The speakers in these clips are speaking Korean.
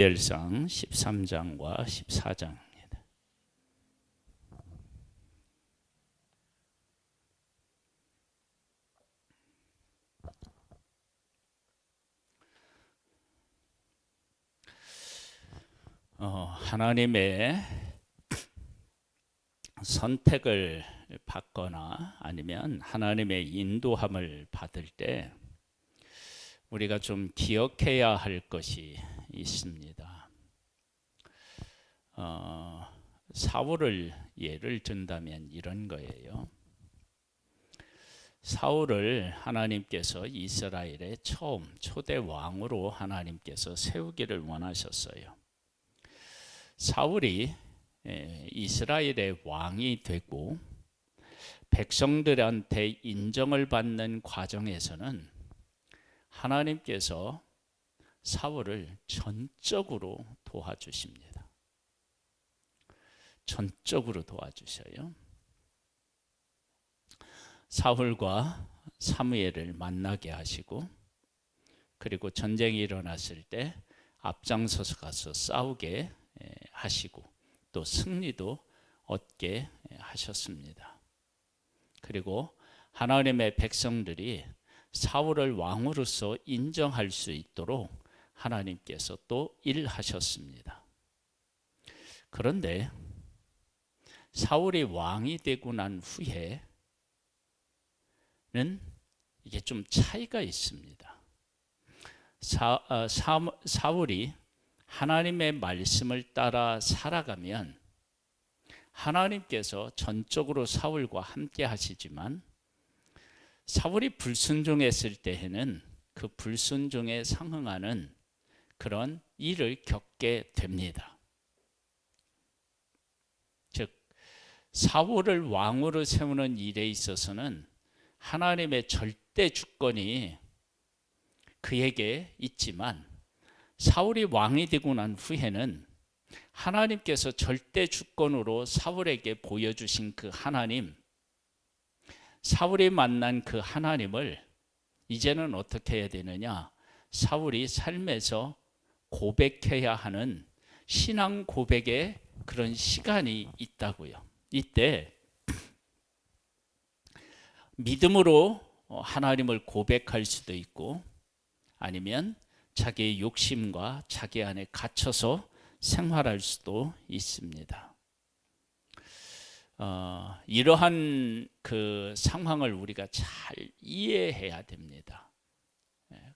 사무엘상 13장과 14장입니다. 하나님의 선택을 받거나 아니면 하나님의 인도함을 받을 때 우리가 좀 기억해야 할 것이 있습니다. 사울을 예를 든다면 이런 거예요. 사울을 하나님께서 이스라엘의 처음 초대 왕으로 하나님께서 세우기를 원하셨어요. 사울이 이스라엘의 왕이 되고 백성들한테 인정을 받는 과정에서는 하나님께서 사울을 전적으로 도와주십니다. 전적으로 도와주셔요. 사울과 사무엘을 만나게 하시고, 그리고 전쟁이 일어났을 때 앞장서서 가서 싸우게 하시고 또 승리도 얻게 하셨습니다. 그리고 하나님의 백성들이 사울을 왕으로서 인정할 수 있도록 하나님께서 또 일하셨습니다. 그런데 사울이 왕이 되고 난 후에는 이게 좀 차이가 있습니다. 사울이 하나님의 말씀을 따라 살아가면 하나님께서 전적으로 사울과 함께 하시지만, 사울이 불순종했을 때에는 그 불순종에 상응하는 그런 일을 겪게 됩니다. 즉, 사울을 왕으로 세우는 일에 있어서는 하나님의 절대 주권이 그에게 있지만, 사울이 왕이 되고 난 후에는 하나님께서 절대 주권으로 사울에게 보여주신 그 하나님, 사울이 만난 그 하나님을 이제는 어떻게 해야 되느냐? 사울이 삶에서 고백해야 하는 신앙 고백의 그런 시간이 있다고요. 이때 믿음으로 하나님을 고백할 수도 있고, 아니면 자기의 욕심과 자기 안에 갇혀서 생활할 수도 있습니다. 이러한 그 상황을 우리가 잘 이해해야 됩니다.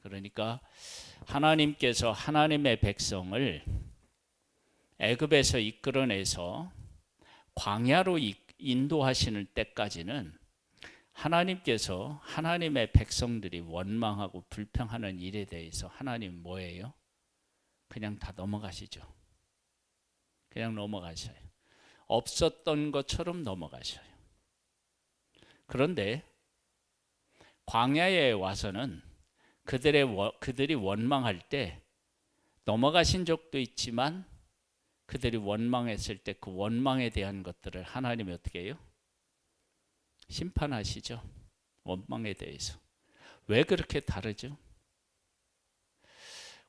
그러니까 하나님께서 하나님의 백성을 애굽에서 이끌어내서 광야로 인도하시는 때까지는 하나님께서 하나님의 백성들이 원망하고 불평하는 일에 대해서 하나님 뭐예요? 그냥 다 넘어가시죠. 그냥 넘어가셔요. 없었던 것처럼 넘어가셔요. 그런데 광야에 와서는 그들이 원망할 때 넘어가신 적도 있지만, 그들이 원망했을 때 그 원망에 대한 것들을 하나님이 어떻게 해요? 심판하시죠. 원망에 대해서. 왜 그렇게 다르죠?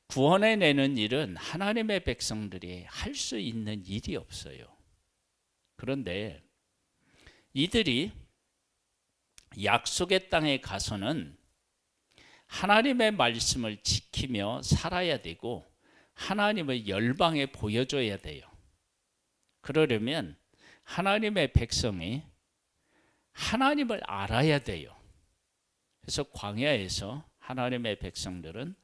구원해내는 일은 하나님의 백성들이 할 수 있는 일이 없어요. 그런데 이들이 약속의 땅에 가서는 하나님의 말씀을 지키며 살아야 되고, 하나님을 열방에 보여줘야 돼요. 그러려면 하나님의 백성이 하나님을 알아야 돼요. 그래서 광야에서 하나님의 백성들은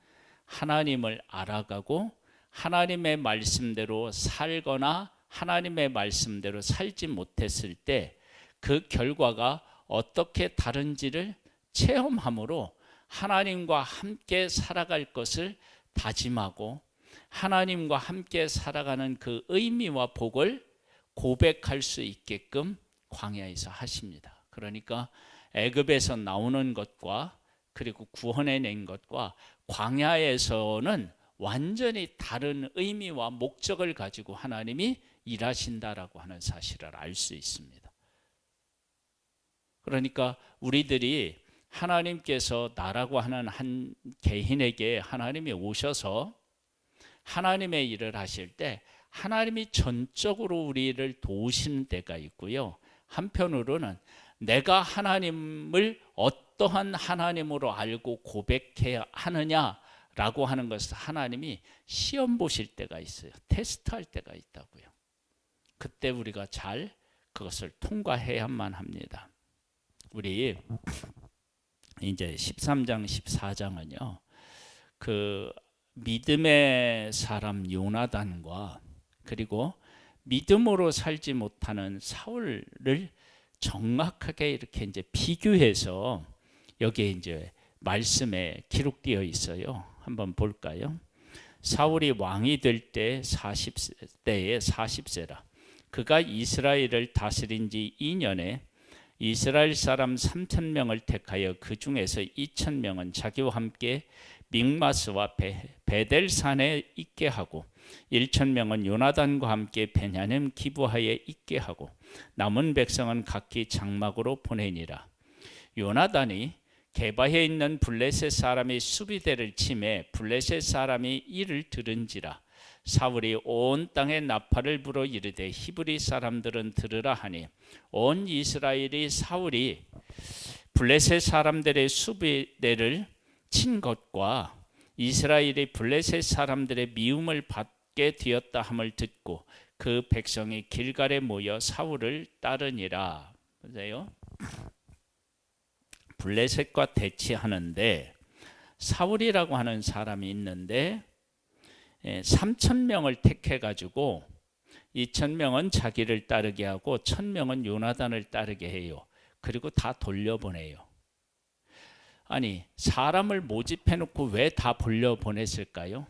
하나님을 알아가고 하나님의 말씀대로 살거나 하나님의 말씀대로 살지 못했을 때 그 결과가 어떻게 다른지를 체험함으로 하나님과 함께 살아갈 것을 다짐하고, 하나님과 함께 살아가는 그 의미와 복을 고백할 수 있게끔 광야에서 하십니다. 그러니까 애굽에서 나오는 것과 그리고 구원해낸 것과 광야에서는 완전히 다른 의미와 목적을 가지고 하나님이 일하신다라고 하는 사실을 알 수 있습니다. 그러니까 우리들이 하나님께서 나라고 하는 한 개인에게 하나님이 오셔서 하나님의 일을 하실 때 하나님이 전적으로 우리를 도우시는 때가 있고요. 한편으로는 내가 하나님을 어떠한 하나님으로 알고 고백해야 하느냐라고 하는 것을 하나님이 시험 보실 때가 있어요. 테스트할 때가 있다고요. 그때 우리가 잘 그것을 통과해야만 합니다. 우리 이제 13장 14장은요. 그 믿음의 사람 요나단과 그리고 믿음으로 살지 못하는 사울을 정확하게 이렇게 이제 비교해서 여기에 이제 말씀에 기록되어 있어요. 한번 볼까요? 사울이 왕이 될 때 40세에 40세라. 그가 이스라엘을 다스린 지 2년에 이스라엘 사람 3,000명을 택하여 그 중에서 2,000명은 자기와 함께 믹마스와 베델산에 있게 하고 1,000명은 요나단과 함께 베냐민 기브하에 있게 하고 남은 백성은 각기 장막으로 보내니라. 요나단이 게바에 있는 블레셋 사람이 수비대를 치매 블레셋 사람이 이를 들은지라. 사울이 온 땅에 나팔을 불어 이르되 히브리 사람들은 들으라 하니 온 이스라엘이 사울이 블레셋 사람들의 수비대를 친 것과 이스라엘이 블레셋 사람들의 미움을 받게 되었다 함을 듣고 그 백성이 길갈에 모여 사울을 따르니라. 보세요. 블레셋과 대치하는데 사울이라고 하는 사람이 있는데 3,000명을 택해 가지고 2,000명은 자기를 따르게 하고 1,000명은 요나단을 따르게 해요. 그리고 다 돌려보내요. 아니, 사람을 모집해 놓고 왜 다 돌려보냈을까요?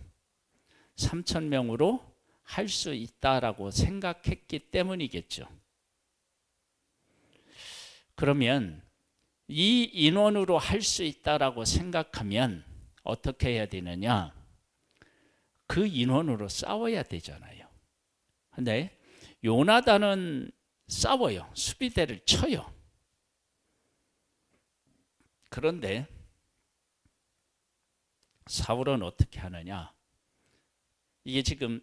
3,000명으로 할 수 있다라고 생각했기 때문이겠죠. 그러면 이 인원으로 할 수 있다라고 생각하면 어떻게 해야 되느냐? 그 인원으로 싸워야 되잖아요. 근데 요나단은 싸워요. 수비대를 쳐요. 그런데 사울은 어떻게 하느냐? 이게 지금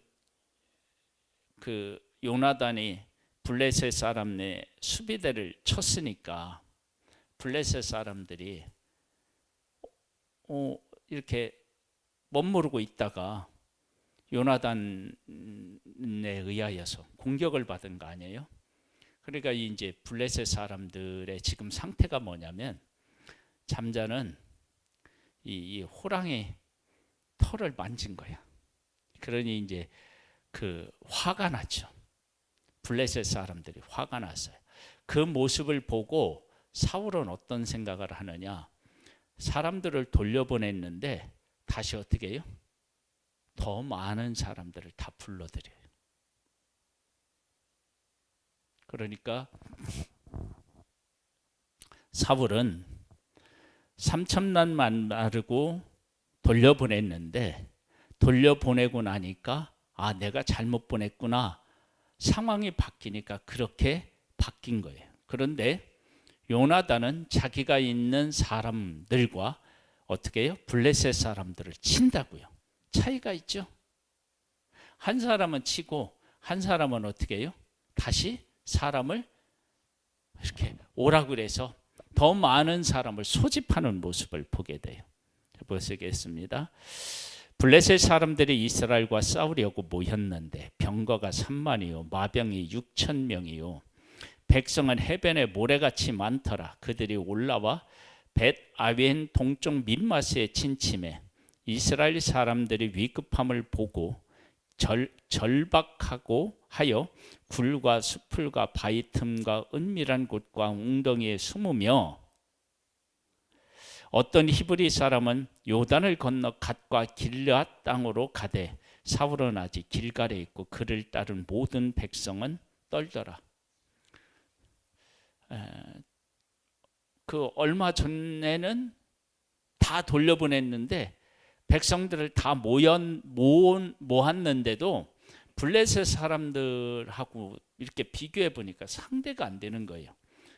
그 요나단이 블레셋 사람 내 수비대를 쳤으니까 블레셋 사람들이 이렇게 멋모르고 있다가 요나단에 의하여서 공격을 받은 거 아니에요? 그러니까 이제 블레셋 사람들의 지금 상태가 뭐냐면 잠자는 이 호랑이 털을 만진 거야. 그러니 이제 그 화가 났죠. 블레셋 사람들이 화가 났어요. 그 모습을 보고 사울은 어떤 생각을 하느냐? 사람들을 돌려보냈는데 다시 어떻게 해요? 더 많은 사람들을 다 불러들여요. 그러니까 사울은 3,000만 마르고 돌려보냈는데 돌려보내고 나니까 아, 내가 잘못 보냈구나. 상황이 바뀌니까 그렇게 바뀐 거예요. 그런데 요나단은 자기가 있는 사람들과 어떻게 해요? 블레셋 사람들을 친다고요. 차이가 있죠. 한 사람은 치고 한 사람은 어떻게 해요? 다시 사람을 이렇게 오라고 그래서 더 많은 사람을 소집하는 모습을 보게 돼요. 보시겠습니다. 블레셋 사람들이 이스라엘과 싸우려고 모였는데 병거가 3만이요 마병이 6,000명이요 백성은 해변에 모래같이 많더라. 그들이 올라와 벳 아웬 동쪽 밋마스에 침침해 이스라엘 사람들이 위급함을 보고 절박하고 하여 굴과 수풀과 바위 틈과 은밀한 곳과 웅덩이에 숨으며 어떤 히브리 사람은 요단을 건너 갓과 길르앗 땅으로 가되 사울은 아직 길갈에 있고 그를 따른 모든 백성은 떨더라. 그 얼마 전에는 다 돌려보냈는데 백성들을 다 모았는데도 블레셋 사람들하고 이렇게 비교해 보니까 상대가 안 되는 거예요.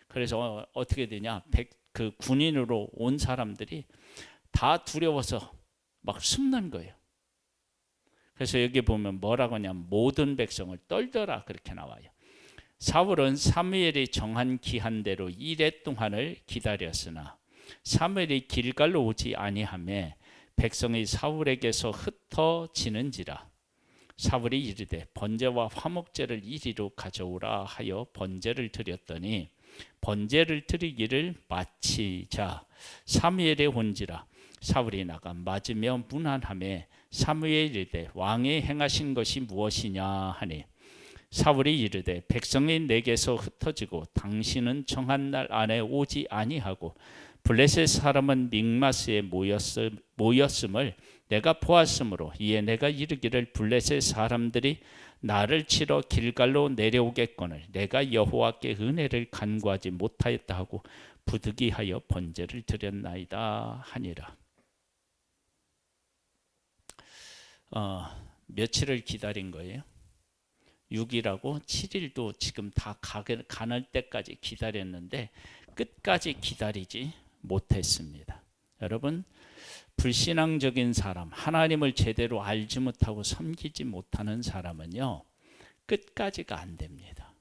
그래서 어떻게 되냐? 그 군인으로 온 사람들이 다 두려워서 막 숨는 거예요. 그래서 여기 보면 뭐라고 하냐면 모든 백성을 떨더라 그렇게 나와요. 사울은 사무엘이 정한 기한대로 이레 동안을 기다렸으나 사무엘이 길갈로 오지 아니하매 백성이 사울에게서 흩어지는지라. 사울이 이르되 번제와 화목제를 이리로 가져오라 하여 번제를 드렸더니 번제를 드리기를 마치자 사무엘의 온지라. 사울이 나가 맞으며 문안하매 사무엘이 이르되 왕이 행하신 것이 무엇이냐 하니 사울이 이르되 백성이 내게서 흩어지고 당신은 정한 날 안에 오지 아니하고 블레셋 사람은 믹마스에 모였음을 내가 보았으므로 이에 내가 이르기를 블레셋 사람들이 나를 치러 길갈로 내려오겠거늘 내가 여호와께 은혜를 간구하지 못하였다 하고 부득이하여 번제를 드렸나이다 하니라. 며칠을 기다린 거예요? 6일하고 7일도 지금 다 가는 때까지 기다렸는데 끝까지 기다리지 못했습니다. 여러분, 불신앙적인 사람, 하나님을 제대로 알지 못하고 섬기지 못하는 사람은요, 끝까지가 안 됩니다.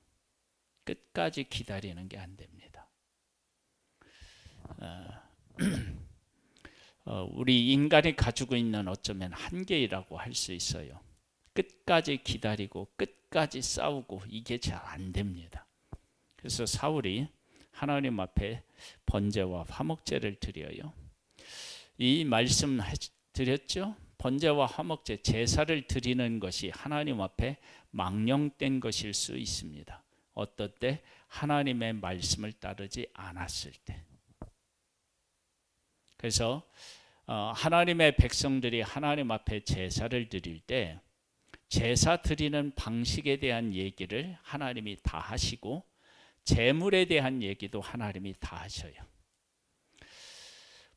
끝까지 기다리는 게 안 됩니다. 우리 인간이 가지고 있는 어쩌면 한계라고 할 수 있어요. 끝까지 기다리고 끝까지 싸우고 이게 잘 안 됩니다. 그래서 사울이 하나님 앞에 번제와 화목제를 드려요. 이 말씀 드렸죠? 번제와 화목제, 제사를 드리는 것이 하나님 앞에 망령된 것일 수 있습니다. 어떨 때? 하나님의 말씀을 따르지 않았을 때. 그래서 하나님의 백성들이 하나님 앞에 제사를 드릴 때 제사 드리는 방식에 대한 얘기를 하나님이 다 하시고 제물에 대한 얘기도 하나님이 다 하셔요.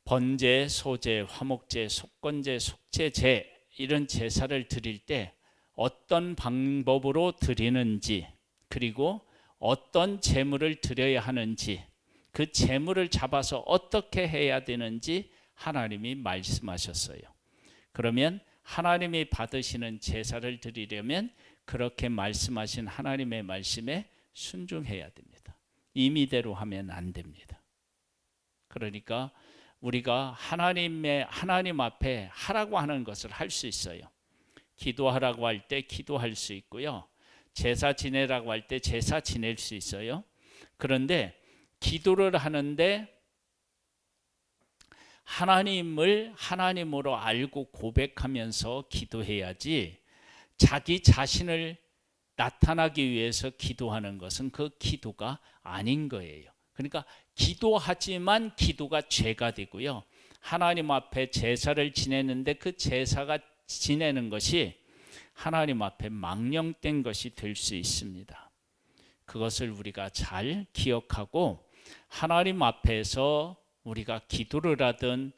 번제, 소제, 화목제, 속건제, 속죄제 이런 제사를 드릴 때 어떤 방법으로 드리는지 그리고 어떤 제물을 드려야 하는지 그 제물을 잡아서 어떻게 해야 되는지 하나님이 말씀하셨어요. 그러면 하나님이 받으시는 제사를 드리려면 그렇게 말씀하신 하나님의 말씀에 순종해야 됩니다. 임의대로 하면 안 됩니다. 그러니까 우리가 하나님 앞에 하라고 하는 것을 할 수 있어요. 기도하라고 할 때 기도할 수 있고요. 제사 지내라고 할 때 제사 지낼 수 있어요. 그런데 기도를 하는데 하나님을 하나님으로 알고 고백하면서 기도해야지 자기 자신을 나타나기 위해서 기도하는 것은 그 기도가 아닌 거예요. 그러니까 기도하지만 기도가 죄가 되고요. 하나님 앞에 제사를 지내는데 그 제사가 지내는 것이 하나님 앞에 망령된 것이 될 수 있습니다. 그것을 우리가 잘 기억하고 하나님 앞에서 우리가 기도를 하든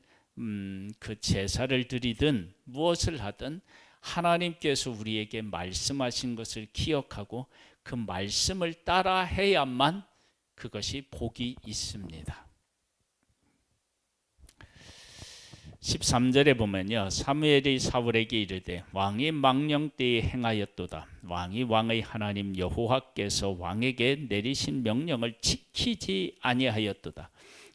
그 제사를 드리든 무엇을 하든 하나님께서 우리에게 말씀하신 것을 기억하고 그 말씀을 따라 해야만 그것이 복이 있습니다. 13절에 보면요. 사무엘이 사울에게 이르되 왕이 망령 때에 행하였도다. 왕이 왕의 하나님 여호와께서 왕에게 내리신 명령을 지키지 아니하였도다.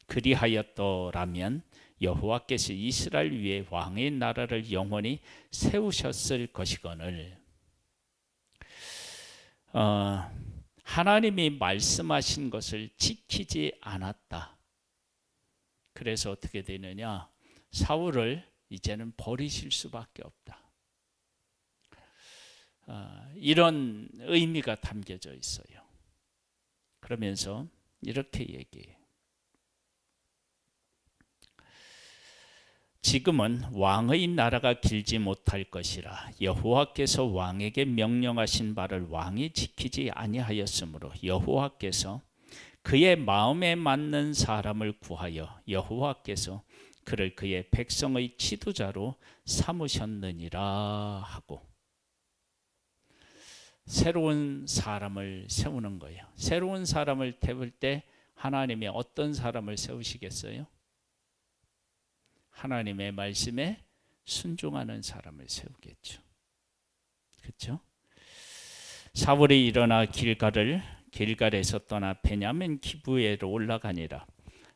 그리하였더라면 여호와께서 이스라엘 위에 왕의 나라를 영원히 세우셨을 것이거늘. 하나님이 말씀하신 것을 지키지 않았다. 그래서 어떻게 되느냐? 사울을 이제는 버리실 수밖에 없다. 이런 의미가 담겨져 있어요. 그러면서 이렇게 얘기해요. 지금은 왕의 나라가 길지 못할 것이라 여호와께서 왕에게 명령하신 바를 왕이 지키지 아니하였으므로 여호와께서 그의 마음에 맞는 사람을 구하여 여호와께서 그를 그의 백성의 지도자로 삼으셨느니라 하고 새로운 사람을 세우는 거예요. 새로운 사람을 태울 때 하나님이 어떤 사람을 세우시겠어요? 하나님의 말씀에 순종하는 사람을 세우겠죠. 그렇죠? 사울이 일어나 길갈에서 떠나 베냐민 기브에로 올라가니라.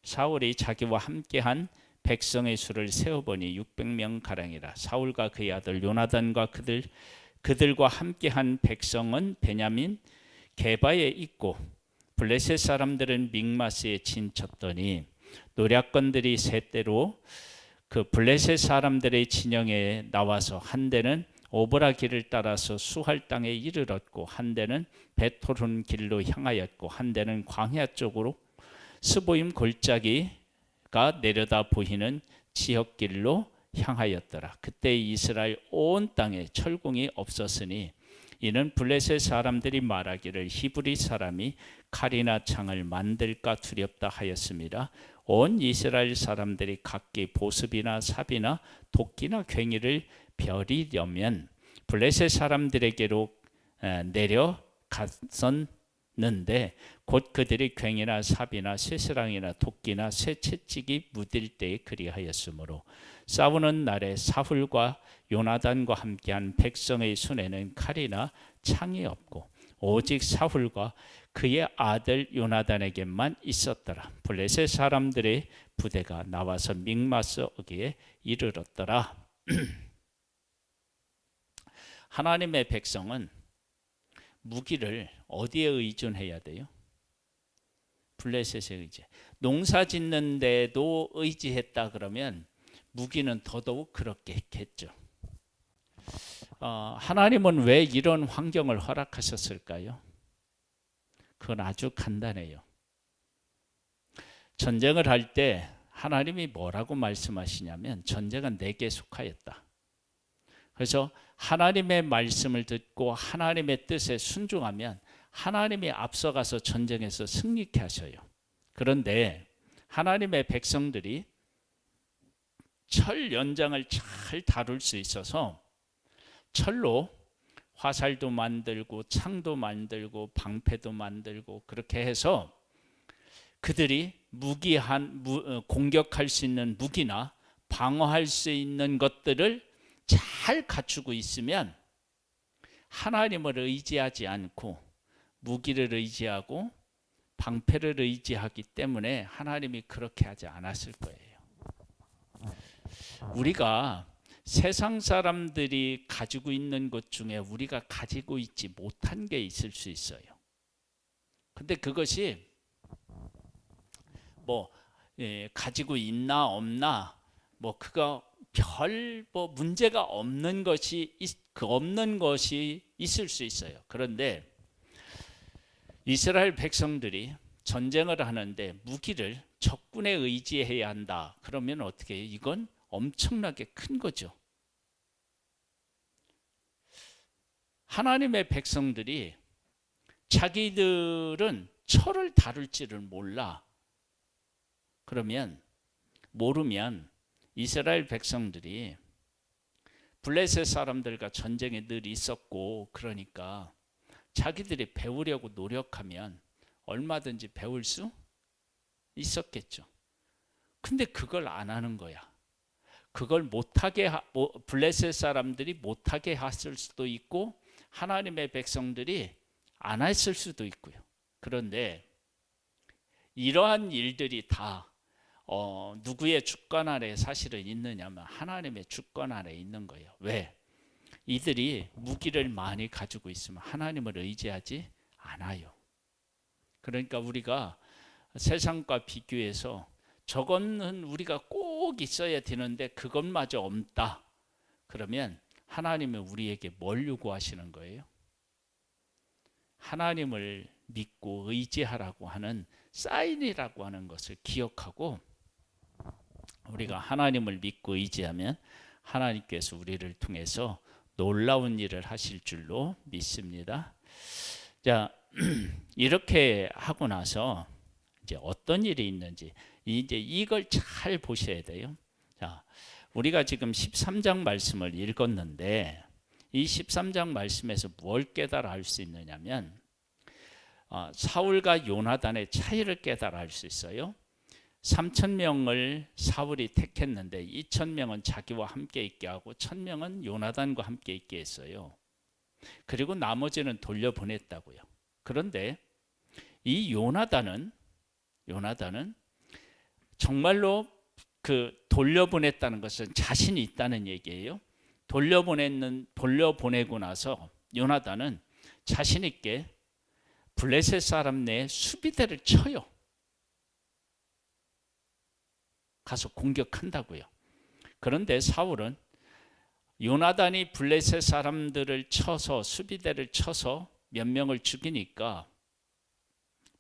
사울이 자기와 함께한 백성의 수를 세어보니 600명 가량이라. 사울과 그의 아들 요나단과 그들과 함께한 백성은 베냐민 게바에 있고 블레셋 사람들은 믹마스에 진쳤더니 노략건들이 셋대로 그 블레셋 사람들의 진영에 나와서 한 대는 오보라 길을 따라서 수할 땅에 이르렀고 한 대는 베토른 길로 향하였고 한 대는 광야 쪽으로 스보임 골짜기가 내려다 보이는 지역길로 향하였더라. 그때 이스라엘 온 땅에 철공이 없었으니 이는 블레셋 사람들이 말하기를 히브리 사람이 칼이나 창을 만들까 두렵다 하였습니다. 온 이스라엘 사람들이 각기 보습이나 삽이나 도끼나 괭이를 벼리려면 블레셋 사람들에게로 내려갔었는데 곧 그들이 괭이나 삽이나 쇠스랑이나 도끼나 쇠채찍이 무딜 때에 그리하였으므로 싸우는 날에 사울과 요나단과 함께한 백성의 손에는 칼이나 창이 없고 오직 사울과 그의 아들 요나단에게만 있었더라. 블레셋 사람들의 부대가 나와서 믹마스 어귀에 이르렀더라. 하나님의 백성은 무기를 어디에 의존해야 돼요? 블레셋에 의지. 농사 짓는 데도 의지했다 그러면 무기는 더더욱 그렇게 했겠죠. 하나님은 왜 이런 환경을 허락하셨을까요? 그건 아주 간단해요. 전쟁을 할 때 하나님이 뭐라고 말씀하시냐면 전쟁은 내게 속하였다. 그래서 하나님의 말씀을 듣고 하나님의 뜻에 순종하면 하나님이 앞서가서 전쟁에서 승리케 하셔요. 그런데 하나님의 백성들이 철 연장을 잘 다룰 수 있어서 철로 화살도 만들고 창도 만들고 방패도 만들고 그렇게 해서 그들이 공격할 수 있는 무기나 방어할 수 있는 것들을 잘 갖추고 있으면 하나님을 의지하지 않고 무기를 의지하고 방패를 의지하기 때문에 하나님이 그렇게 하지 않았을 거예요. 우리가 세상 사람들이 가지고 있는 것 중에 우리가 가지고 있지 못한 게 있을 수 있어요. 근데 그것이 가지고 있나 없나 그거 별 문제가 없는 것이 있을 수 있어요. 그런데 이스라엘 백성들이 전쟁을 하는데 무기를 적군에 의지해야 한다. 그러면 어떻게 해요? 이건 엄청나게 큰 거죠. 하나님의 백성들이 자기들은 철을 다룰지를 모르면 이스라엘 백성들이 블레셋 사람들과 전쟁에 늘 있었고 그러니까 자기들이 배우려고 노력하면 얼마든지 배울 수 있었겠죠. 근데 그걸 안 하는 거야. 그걸 못하게 블레셋 사람들이 못하게 했을 수도 있고 하나님의 백성들이 안 했을 수도 있고요. 그런데 이러한 일들이 다 누구의 주권 아래 사실은 있느냐면 하나님의 주권 아래 있는 거예요. 왜? 이들이 무기를 많이 가지고 있으면 하나님을 의지하지 않아요. 그러니까 우리가 세상과 비교해서 저거는 우리가 꼭 있어야 되는데 그것마저 없다. 그러면 하나님은 우리에게 뭘 요구하시는 거예요? 하나님을 믿고 의지하라고 하는 사인이라고 하는 것을 기억하고 우리가 하나님을 믿고 의지하면 하나님께서 우리를 통해서 놀라운 일을 하실 줄로 믿습니다. 자, 이렇게 하고 나서 이제 어떤 일이 있는지 이제 이걸 잘 보셔야 돼요. 자, 우리가 지금 13장 말씀을 읽었는데 이 13장 말씀에서 뭘 깨달아 알 수 있느냐면 사울과 요나단의 차이를 깨달아 알 수 있어요. 3,000명을 사울이 택했는데 2,000명은 자기와 함께 있게 하고 1,000명은 요나단과 함께 있게 했어요. 그리고 나머지는 돌려보냈다고요. 그런데 이 요나단은 정말로 그 돌려보냈다는 것은 자신이 있다는 얘기예요. 돌려보내고 나서 요나단은 자신 있게 블레셋 사람 내 수비대를 쳐요. 가서 공격한다고요. 그런데 사울은 요나단이 블레셋 사람들을 쳐서 수비대를 쳐서 몇 명을 죽이니까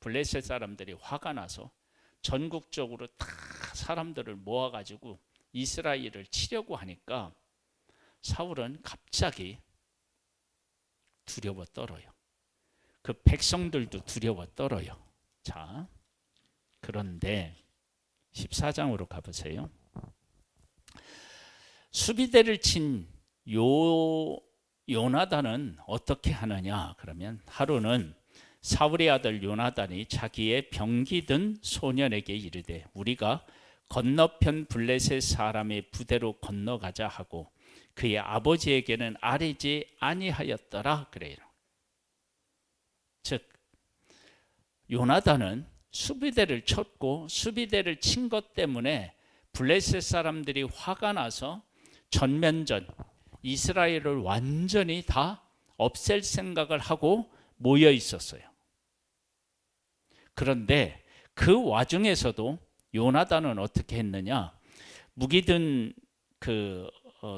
블레셋 사람들이 화가 나서 전국적으로 다 사람들을 모아가지고 이스라엘을 치려고 하니까 사울은 갑자기 두려워 떨어요. 그 백성들도 두려워 떨어요. 자, 그런데 14장으로 가보세요. 수비대를 친 요나단은 어떻게 하느냐? 그러면 하루는 사울의 아들 요나단이 자기의 병기 든 소년에게 이르되 우리가 건너편 블레셋 사람의 부대로 건너가자 하고 그의 아버지에게는 아뢰지 아니하였더라 그래요. 즉 요나단은 수비대를 쳤고 수비대를 친 것 때문에 블레셋 사람들이 화가 나서 전면전 이스라엘을 완전히 다 없앨 생각을 하고 모여 있었어요. 그런데 그 와중에서도 요나단은 어떻게 했느냐? 무기 든 그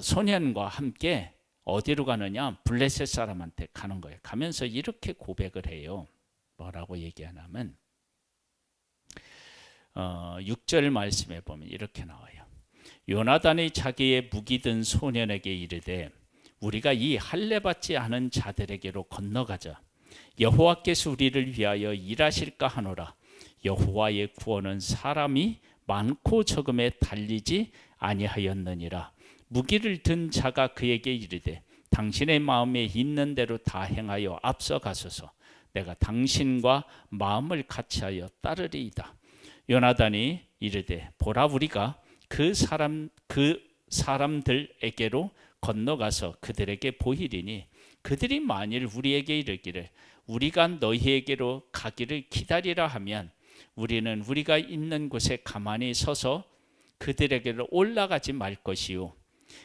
소년과 함께 어디로 가느냐? 블레셋 사람한테 가는 거예요. 가면서 이렇게 고백을 해요. 뭐라고 얘기하냐면 6절 말씀에 보면 이렇게 나와요. 요나단이 자기의 무기 든 소년에게 이르되 우리가 이 할례 받지 않은 자들에게로 건너가자. 여호와께서 우리를 위하여 일하실까 하노라. 여호와의 구원은 사람이 많고 적음에 달리지 아니하였느니라. 무기를 든 자가 그에게 이르되 당신의 마음에 있는 대로 다 행하여 앞서가소서. 내가 당신과 마음을 같이하여 따르리이다. 요나단이 이르되 보라 우리가 그 사람들에게로 건너가서 그들에게 보이리니 그들이 만일 우리에게 이르기를 우리가 너희에게로 가기를 기다리라 하면 우리는 우리가 있는 곳에 가만히 서서 그들에게로 올라가지 말 것이요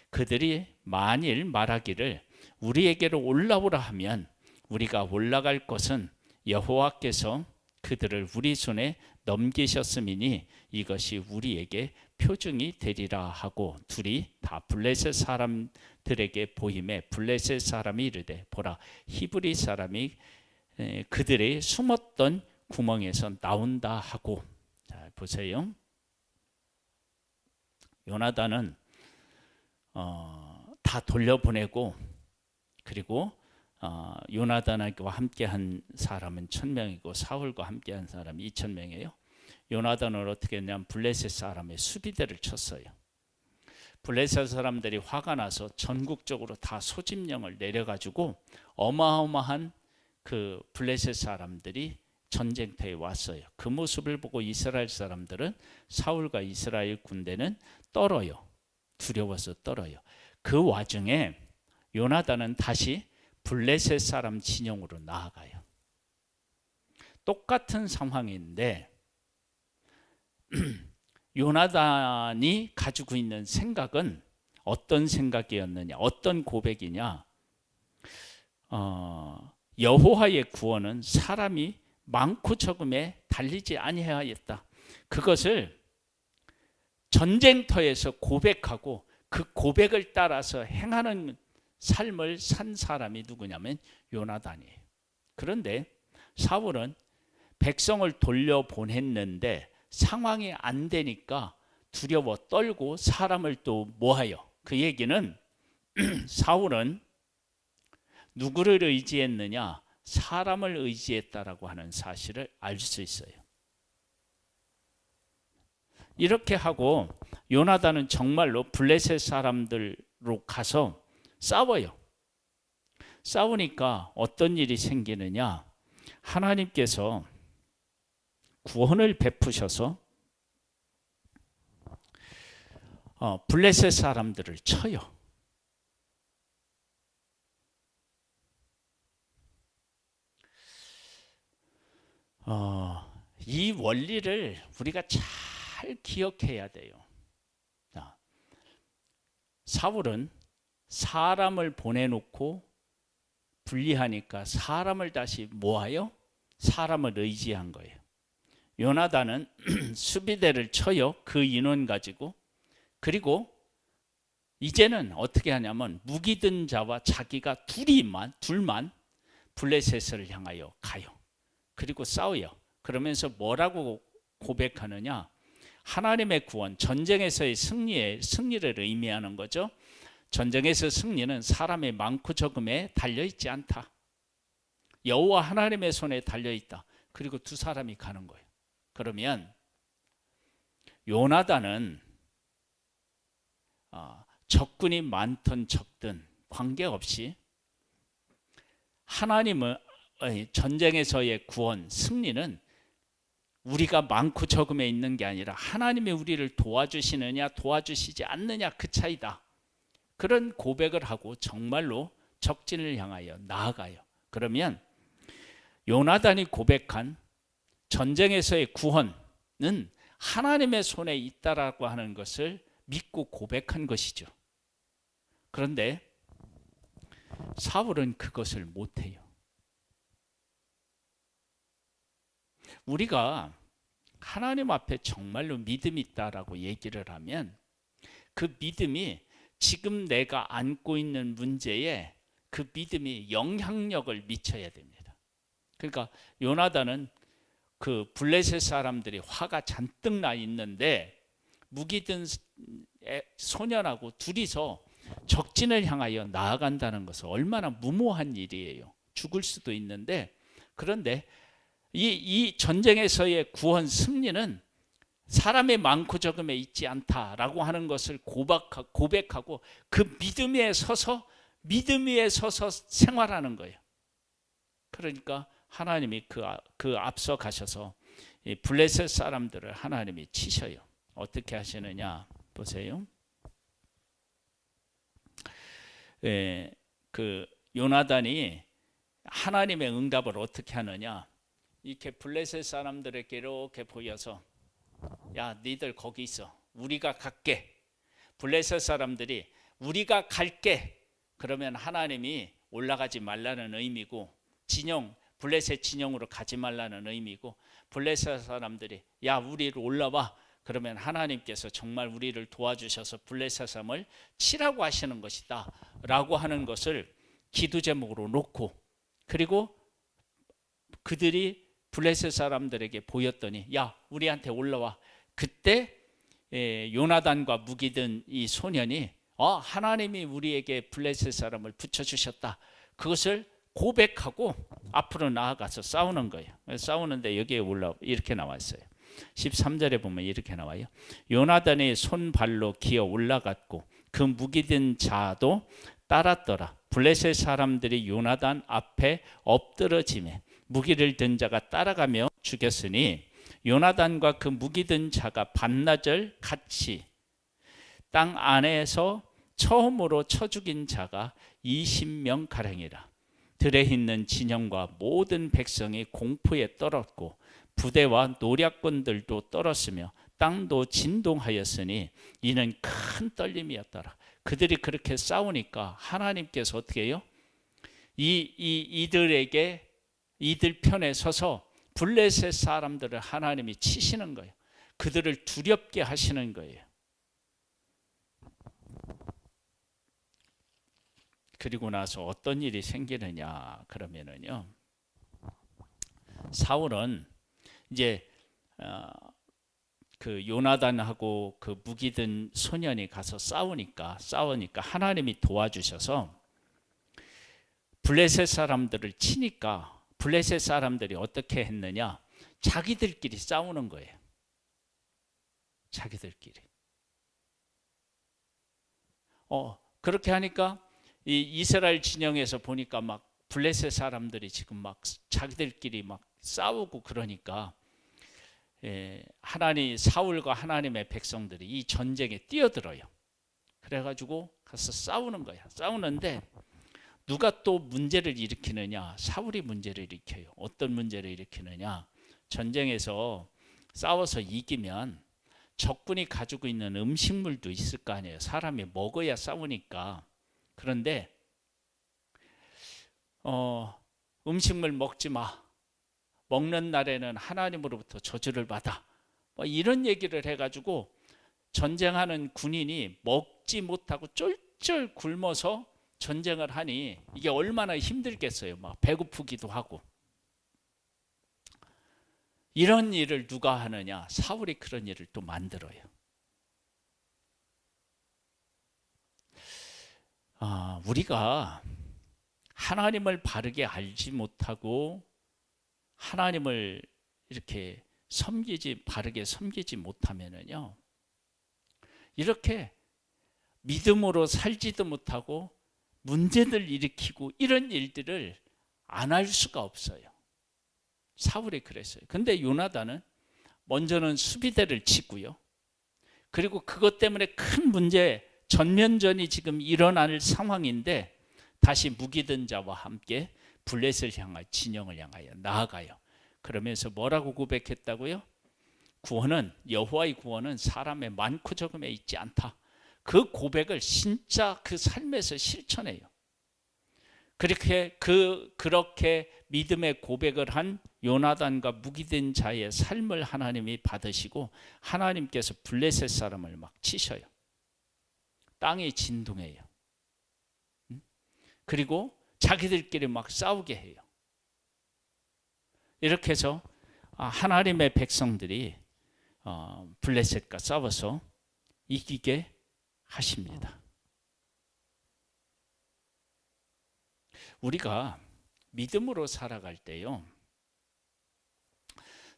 그들이 만일 말하기를 우리에게로 올라오라 하면 우리가 올라갈 것은 여호와께서 그들을 우리 손에 넘기셨음이니 이것이 우리에게 표징이 되리라 하고 둘이 다 블레셋 사람들에게 보임에 블레셋 사람이 이르되 보라 히브리 사람이 그들이 숨었던 구멍에서 나온다 하고. 자, 보세요. 요나단은 다 돌려보내고 그리고 요나단과 함께한 사람은 1000명이고 사울과 함께한 사람이 2000명이에요. 요나단은 어떻게 했냐면 블레셋 사람의 수비대를 쳤어요. 블레셋 사람들이 화가 나서 전국적으로 다 소집령을 내려가지고 어마어마한 그 블레셋 사람들이 전쟁터에 왔어요. 그 모습을 보고 이스라엘 사람들은 사울과 이스라엘 군대는 떨어요. 두려워서 떨어요. 그 와중에 요나단은 다시 블레셋 사람 진영으로 나아가요. 똑같은 상황인데 요나단이 가지고 있는 생각은 어떤 생각이었느냐? 어떤 고백이냐? 여호와의 구원은 사람이 많고 적음에 달리지 아니하였다. 그것을 전쟁터에서 고백하고 그 고백을 따라서 행하는 삶을 산 사람이 누구냐면 요나단이에요. 그런데 사울은 백성을 돌려보냈는데 상황이 안 되니까 두려워 떨고 사람을 또 모아요. 그 얘기는 사울은 누구를 의지했느냐? 사람을 의지했다라고 하는 사실을 알 수 있어요. 이렇게 하고 요나단은 정말로 블레셋 사람들로 가서 싸워요. 싸우니까 어떤 일이 생기느냐? 하나님께서 구원을 베푸셔서 블레셋 사람들을 쳐요. 이 원리를 우리가 잘 기억해야 돼요. 자, 사울은 사람을 보내놓고 분리하니까 사람을 다시 모아요. 사람을 의지한 거예요. 요나단은 수비대를 쳐요. 그 인원 가지고. 그리고 이제는 어떻게 하냐면 무기 든 자와 자기가 둘만 블레셋을 향하여 가요. 그리고 싸워요. 그러면서 뭐라고 고백하느냐? 하나님의 구원, 전쟁에서의 승리를 의미하는 거죠. 전쟁에서 승리는 사람의 많고 적음에 달려있지 않다. 여호와 하나님의 손에 달려있다. 그리고 두 사람이 가는 거예요. 그러면 요나단은 적군이 많든 적든 관계없이 하나님의 전쟁에서의 구원, 승리는 우리가 많고 적음에 있는 게 아니라 하나님이 우리를 도와주시느냐 도와주시지 않느냐 그 차이다. 그런 고백을 하고 정말로 적진을 향하여 나아가요. 그러면 요나단이 고백한 전쟁에서의 구원은 하나님의 손에 있다라고 하는 것을 믿고 고백한 것이죠. 그런데 사울은 그것을 못해요. 우리가 하나님 앞에 정말로 믿음이 있다라고 얘기를 하면 그 믿음이 지금 내가 안고 있는 문제에 그 믿음이 영향력을 미쳐야 됩니다. 그러니까 요나단은 그 블레셋 사람들이 화가 잔뜩 나 있는데 무기 든 소년하고 둘이서 적진을 향하여 나아간다는 것은 얼마나 무모한 일이에요. 죽을 수도 있는데, 그런데 이 전쟁에서의 구원 승리는 사람의 많고 적음에 있지 않다라고 하는 것을 고백하고 그 믿음 위에 서서 생활하는 거예요. 그러니까 하나님이 그 앞서 가셔서 이 블레셋 사람들을 하나님이 치셔요. 어떻게 하시느냐 보세요. 그 요나단이 하나님의 응답을 어떻게 하느냐, 이렇게 블레셋 사람들에게 이렇게 보여서 야 니들 거기 있어, 우리가 갈게. 블레셋 사람들이 우리가 갈게 그러면 하나님이 올라가지 말라는 의미고, 블레셋 진영으로 가지 말라는 의미고, 블레셋 사람들이 야 우리를 올라와 그러면 하나님께서 정말 우리를 도와주셔서 블레셋 사람을 치라고 하시는 것이다 라고 하는 것을 기도 제목으로 놓고, 그리고 그들이 블레셋 사람들에게 보였더니 야 우리한테 올라와. 그때 요나단과 무기 든 이 소년이 하나님이 우리에게 블레셋 사람을 붙여주셨다, 그것을 고백하고 앞으로 나아가서 싸우는 거예요. 싸우는데 여기에 이렇게 나와 있어요. 13절에 보면 이렇게 나와요. 요나단의 손발로 기어 올라갔고 그 무기 든 자도 따랐더라. 블레셋 사람들이 요나단 앞에 엎드러지매 무기를 든 자가 따라가며 죽였으니 요나단과 그 무기 든 자가 반나절 같이 땅 안에서 처음으로 쳐 죽인 자가 20명 가량이라. 들에 있는 진영과 모든 백성이 공포에 떨었고 부대와 노략군들도 떨었으며 땅도 진동하였으니 이는 큰 떨림이었더라. 그들이 그렇게 싸우니까 하나님께서 어떻게 해요? 이들 편에 서서 블레셋 사람들을 하나님이 치시는 거예요. 그들을 두렵게 하시는 거예요. 그리고 나서 어떤 일이 생기느냐 그러면은요, 사울은 이제 그 요나단하고 그 무기 든 소년이 가서 싸우니까 하나님이 도와주셔서 블레셋 사람들을 치니까 블레셋 사람들이 어떻게 했느냐, 자기들끼리 싸우는 거예요. 자기들끼리. 그렇게 하니까 이 이스라엘 진영에서 보니까 막 블레셋 사람들이 지금 막 자기들끼리 막 싸우고 그러니까 사울과 하나님의 백성들이 이 전쟁에 뛰어들어요. 그래가지고 가서 싸우는 거야. 싸우는데 누가 또 문제를 일으키느냐? 사울이 문제를 일으켜요. 어떤 문제를 일으키느냐? 전쟁에서 싸워서 이기면 적군이 가지고 있는 음식물도 있을 거 아니에요. 사람이 먹어야 싸우니까. 그런데 음식물 먹지 마. 먹는 날에는 하나님으로부터 저주를 받아. 뭐 이런 얘기를 해가지고 전쟁하는 군인이 먹지 못하고 쫄쫄 굶어서 전쟁을 하니 이게 얼마나 힘들겠어요. 막 배고프기도 하고. 이런 일을 누가 하느냐? 사울이 그런 일을 또 만들어요. 우리가 하나님을 바르게 알지 못하고 하나님을 이렇게 바르게 섬기지 못하면은요, 이렇게 믿음으로 살지도 못하고 문제들 일으키고 이런 일들을 안 할 수가 없어요. 사울이 그랬어요. 근데 요나단은 먼저는 수비대를 치고요. 그리고 그것 때문에 큰 문제, 전면전이 지금 일어날 상황인데 다시 무기든 자와 함께 블레셋을 향하여 진영을 향하여 나아가요. 그러면서 뭐라고 고백했다고요? 여호와의 구원은 사람의 많고 적음에 있지 않다. 그 고백을 진짜 그 삶에서 실천해요. 그렇게 믿음의 고백을 한 요나단과 무기된 자의 삶을 하나님이 받으시고 하나님께서 블레셋 사람을 막 치셔요. 땅이 진동해요. 그리고 자기들끼리 막 싸우게 해요. 이렇게 해서 하나님의 백성들이 블레셋과 싸워서 이기게 하십니다. 우리가 믿음으로 살아갈 때요,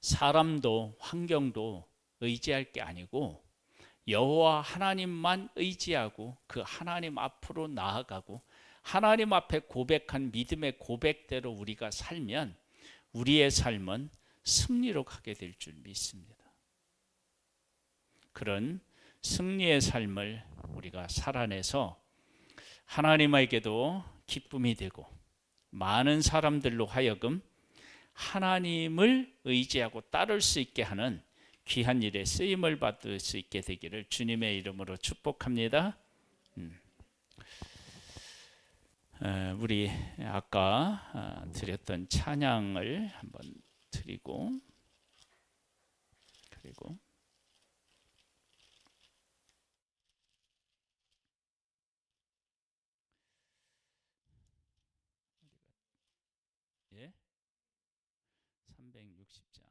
사람도 환경도 의지할 게 아니고 여호와 하나님만 의지하고 그 하나님 앞으로 나아가고 하나님 앞에 고백한 믿음의 고백대로 우리가 살면 우리의 삶은 승리로 가게 될 줄 믿습니다. 그런 승리의 삶을 우리가 살아내서 하나님에게도 기쁨이 되고 많은 사람들로 하여금 하나님을 의지하고 따를 수 있게 하는 귀한 일에 쓰임을 받을 수 있게 되기를 주님의 이름으로 축복합니다. 우리 아까 드렸던 찬양을 한번 드리고 그리고 예? 360장